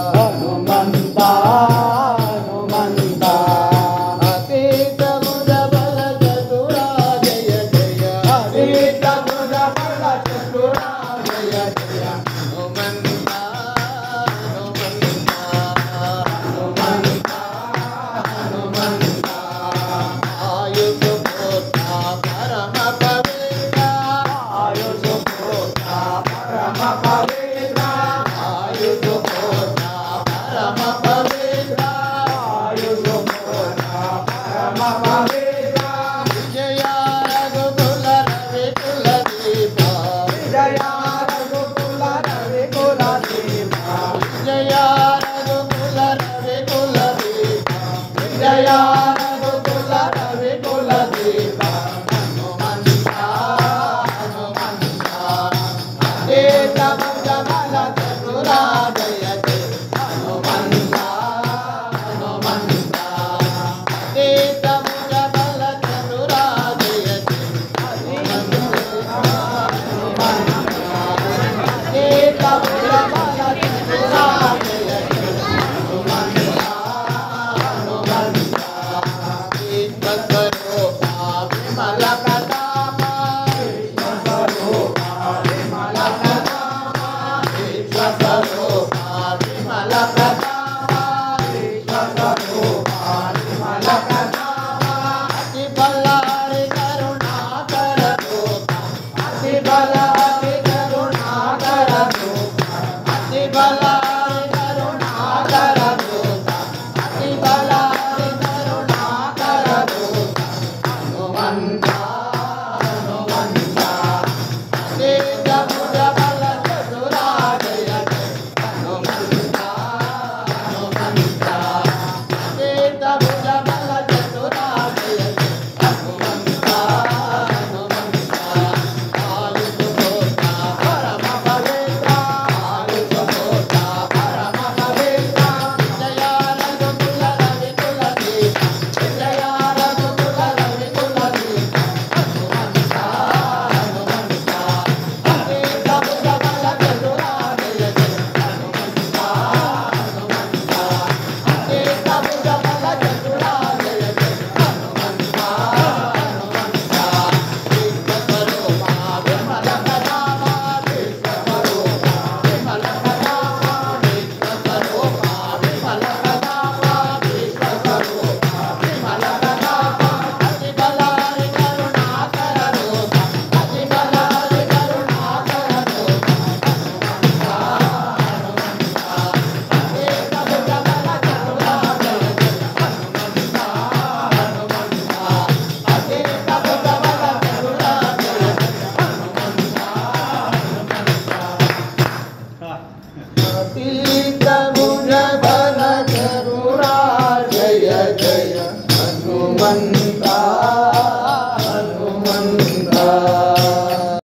హనుమంతా హనుమంతా అతీతముద బల చతురా జయ జయ అతీతముద బల చతురా జయ జయ హనుమంతా హనుమంతా హనుమంతా హనుమంతా ఆయుష్ పుత్ర పరమ పవిత్ర ఆయుష్ పుత్ర పరమ పవిత్ర ఆయుష్ పుత్ర పరమ పవిత్ర ఆయుష్ పుత్ర పరమ పవిత్ర విజయ రఘుకుల రవి కుల దీప విజయ రఘుకుల రవి కుల దీప విజయ రఘుకుల రవి కుల దీప విజయ రఘుకుల రవి కుల దీప హనుమంతా హనుమంతా అతీత భుజ బల చతురా జయ జయ హనుమంతా హనుమంతా అతీత భుజ బల చతురా జయ జయ హనుమంతా అతీత భుజ బల చతురా జయ జయ హనుమంతా హనుమంతా విశ్వస్వరూపా విమల ప్రతాప విశ్వస్వరూపా విమల ప్రతాప విశ్వస్వరూపా విమల ప్రతాప విశ్వస్వరూపా విమల ప్రతాప అతి బలారి కరుణాకర రూప అతి బలారి కరుణాకర రూప అతి బలారి